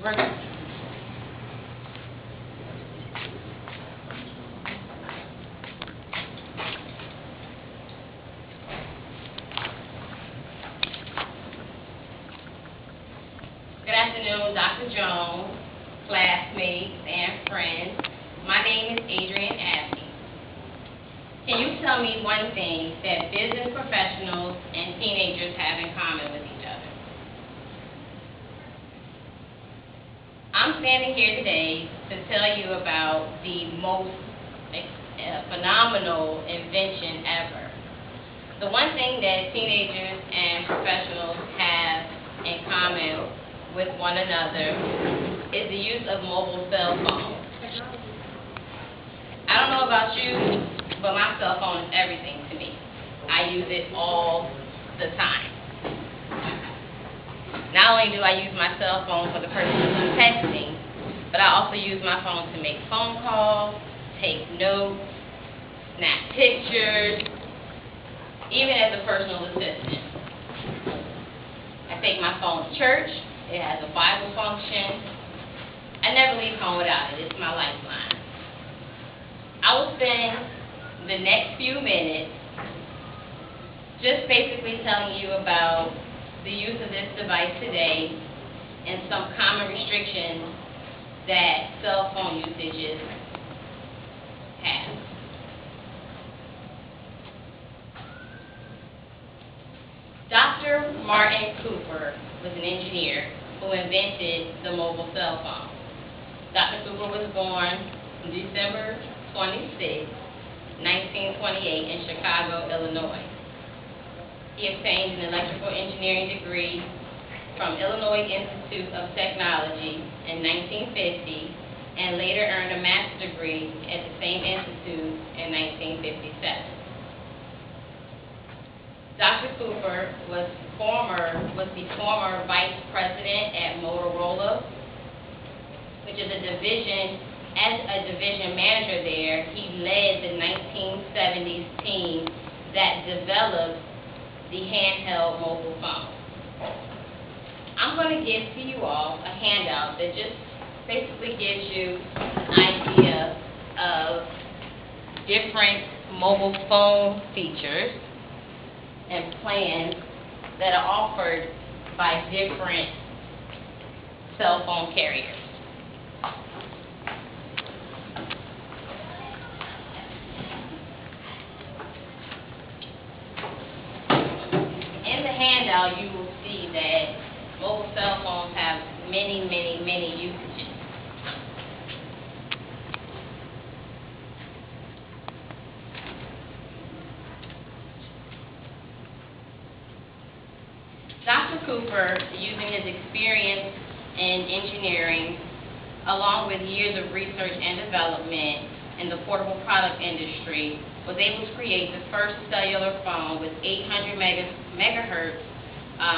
Ready? Good afternoon, Dr. Jones, classmates, and friends. My name is Adrienne Abney. Can you tell me one thing that business professionals and teenagers have in common with each other? I'm standing here today to tell you about the most phenomenal invention ever. The one thing that teenagers and professionals have in common with one another is the use of mobile cell phones. I don't know about you, but my cell phone is everything to me. I use it all the time. Not only do I use my cell phone for the purposes of texting, but I also use my phone to make phone calls, take notes, snap pictures, even as a personal assistant. I take my phone to church. It has a Bible function. I never leave home without it. It's my lifeline. I will spend the next few minutes just basically telling you about the use of this device today and some common restrictions that cell phone usages have. Dr. Martin Cooper was an engineer who invented the mobile cell phone. Dr. Cooper was born on December 26, 1928 in Chicago, Illinois. He obtained an electrical engineering degree from Illinois Institute of Technology in 1950 and later earned a master's degree at the same institute in 1957. Dr. Cooper was the former vice president at Motorola, which is a division. As a division manager there, he led the 1970s team that developed the handheld mobile phone. I'm going to give to you all a handout that just basically gives you an idea of different mobile phone features and plans that are offered by different cell phone carriers. In the handout, you will see that mobile cell phones have many usages. Dr. Cooper, using his experience in engineering, along with years of research and development in the portable product industry, was able to create the first cellular phone with 800 megahertz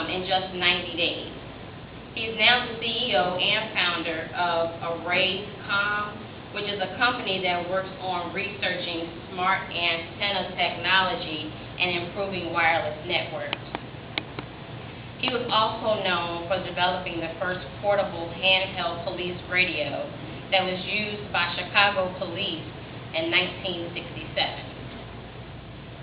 in just 90 days. He is now the CEO and founder of ArrayCom, which is a company that works on researching smart antenna technology and improving wireless networks. He was also known for developing the first portable handheld police radio that was used by Chicago police in 1967.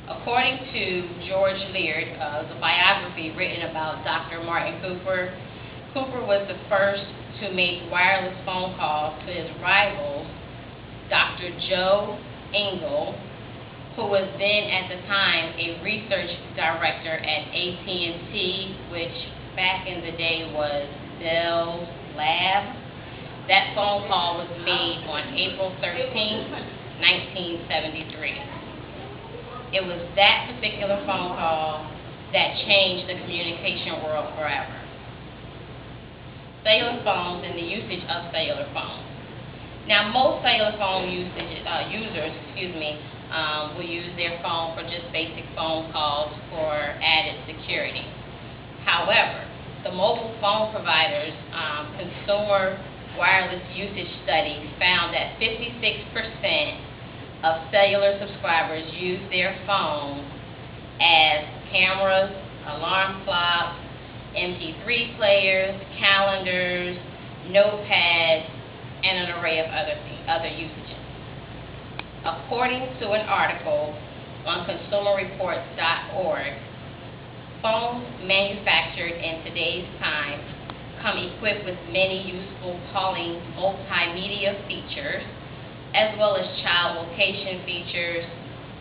According to George Leard, the biography written about Dr. Martin Cooper, Cooper was the first to make wireless phone calls to his rivals, Dr. Joe Engel, who was then at the time a research director at AT&T, which back in the day was Bell's Lab. That phone call was made on April 13, 1973. It was that particular phone call that changed the communication world forever. Cellular phones and the usage of cellular phones. Now, most cellular phone users will use their phone for just basic phone calls for added security. However, the mobile phone providers' consumer wireless usage study found that 56% of cellular subscribers use their phones as cameras, alarm clocks, MP3 players, calendars, notepads, and an array of other usages. According to an article on consumerreports.org, phones manufactured in today's time come equipped with many useful calling multimedia features, as well as child location features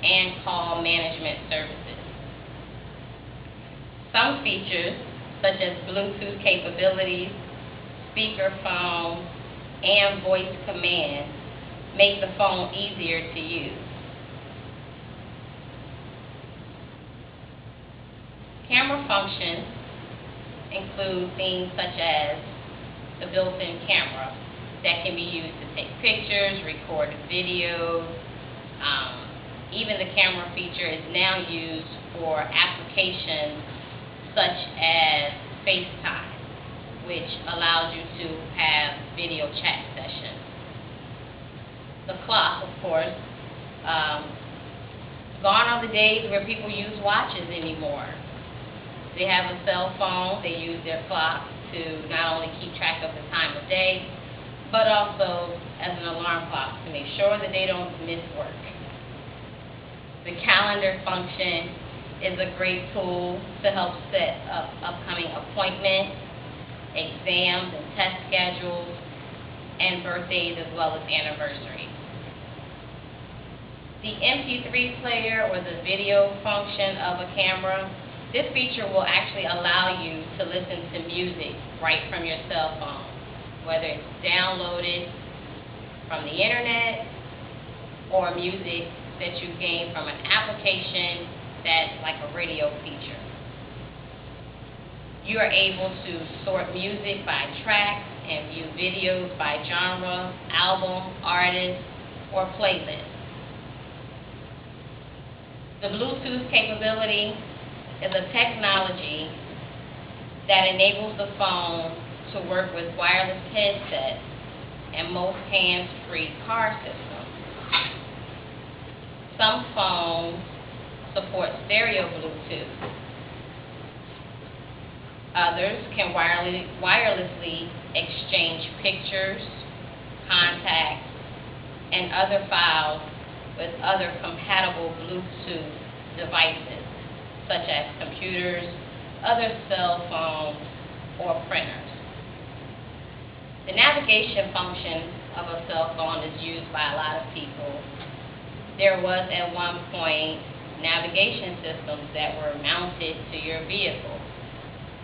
and call management services. Some features, such as Bluetooth capabilities, speakerphone, and voice commands, make the phone easier to use. Camera functions include things such as the built-in camera that can be used to take pictures, record videos. Even the camera feature is now used for applications such as FaceTime, which allows you to have video chat sessions. The clock, of course, gone are the days where people use watches anymore. They have a cell phone, they use their clock to not only keep track of the time of day, but also as an alarm clock to make sure that they don't miss work. The calendar function is a great tool to help set up upcoming appointments, exams and test schedules, and birthdays as well as anniversaries. The MP3 player, or the video function of a camera, this feature will actually allow you to listen to music right from your cell phone, whether it's downloaded from the internet or music that you gain from an application that's like a radio feature. You are able to sort music by track and view videos by genre, album, artist, or playlist. The Bluetooth capability is a technology that enables the phone to work with wireless headsets and most hands-free car systems. Some phones support stereo Bluetooth. Others can wirelessly exchange pictures, contacts, and other files with other compatible Bluetooth devices, such as computers, other cell phones, or printers. The navigation function of a cell phone is used by a lot of people. There was at one point navigation systems that were mounted to your vehicle.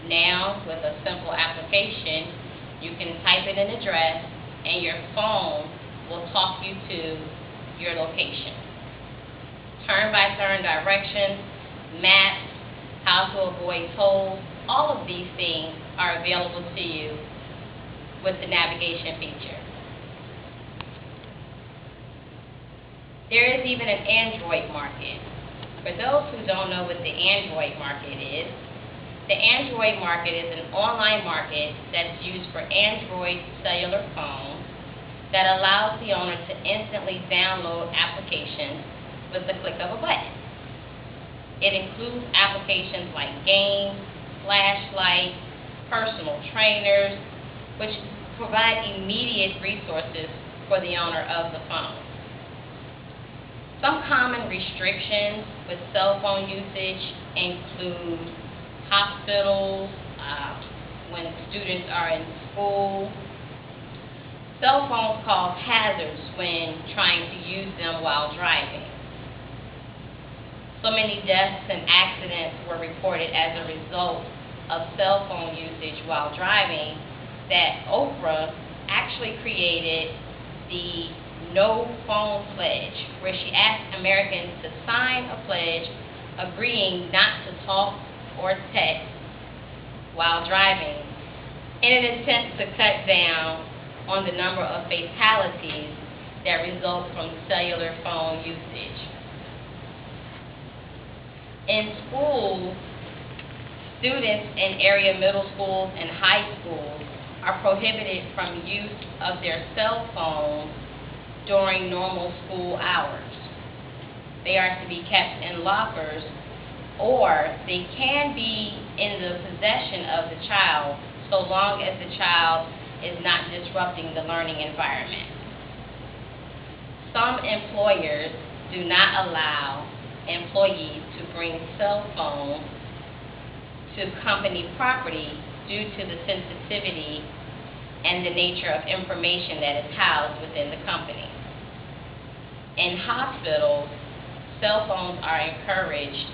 Now, with a simple application, you can type in an address and your phone will talk you to your location. Turn-by-turn directions, maps, how to avoid tolls, all of these things are available to you with the navigation feature. There is even an Android market. For those who don't know what the Android market is, the Android market is an online market that's used for Android cellular phones that allows the owner to instantly download applications with the click of a button. It includes applications like games, flashlights, personal trainers, which provide immediate resources for the owner of the phone. Some common restrictions with cell phone usage include hospitals, when students are in school. Cell phones cause hazards when trying to use them while driving. So many deaths and accidents were reported as a result of cell phone usage while driving that Oprah actually created the No Phone Pledge, where she asked Americans to sign a pledge agreeing not to talk or text while driving in an attempt to cut down on the number of fatalities that result from cellular phone usage. In schools, students in area middle schools and high schools are prohibited from use of their cell phones during normal school hours. They are to be kept in lockers, or they can be in the possession of the child so long as the child is not disrupting the learning environment. Some employers do not allow employees to bring cell phones to company property due to the sensitivity and the nature of information that is housed within the company. In hospitals, cell phones are encouraged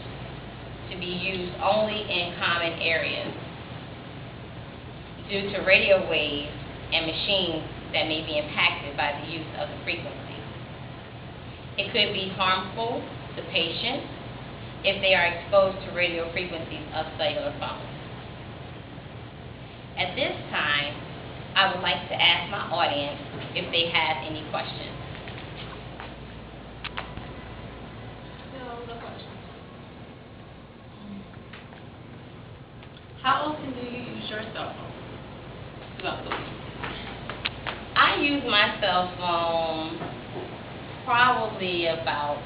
to be used only in common areas due to radio waves and machines that may be impacted by the use of the frequency. It could be harmful to patients if they are exposed to radio frequencies of cellular phones. At this time, I would like to ask my audience if they have any questions. No questions. How often do you use your cell phone throughout the week? I use my cell phone probably about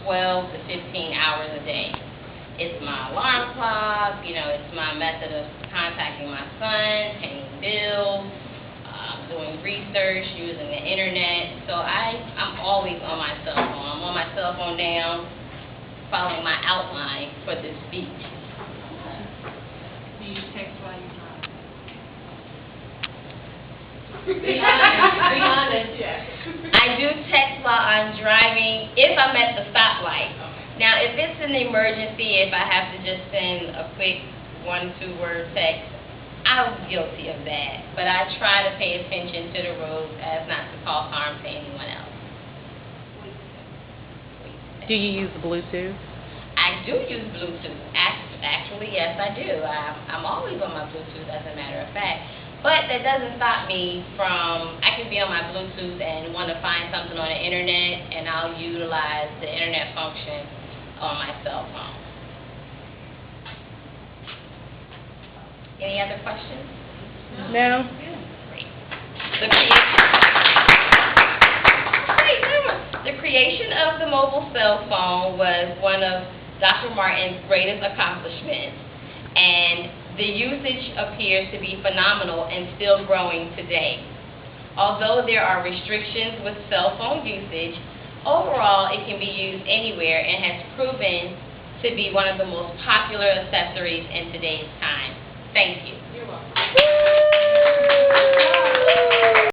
12 to 15 hours a day. It's my alarm clock, it's my method of contacting my son, paying bills, doing research, using the internet. So I'm always on my cell phone. I'm on my cell phone now, following my outline for this speech. Do you text while you drive? Be honest, yes. I do text while I'm driving if I'm at the stoplight. Now, if it's an emergency, if I have to just send a quick 1-2 word text, I'm guilty of that. But I try to pay attention to the road as not to cause harm to anyone else. Do you use Bluetooth? I do use Bluetooth. Actually, yes, I do. I'm always on my Bluetooth, as a matter of fact. But that doesn't stop me from, I can be on my Bluetooth and want to find something on the internet, and I'll utilize the internet function on my cell phone. Any other questions? No. Great. The creation of the mobile cell phone was one of Dr. Martin's greatest accomplishments, and the usage appears to be phenomenal and still growing today. Although there are restrictions with cell phone usage, overall it can be used anywhere and has proven to be one of the most popular accessories in today's time. Thank you. You're welcome.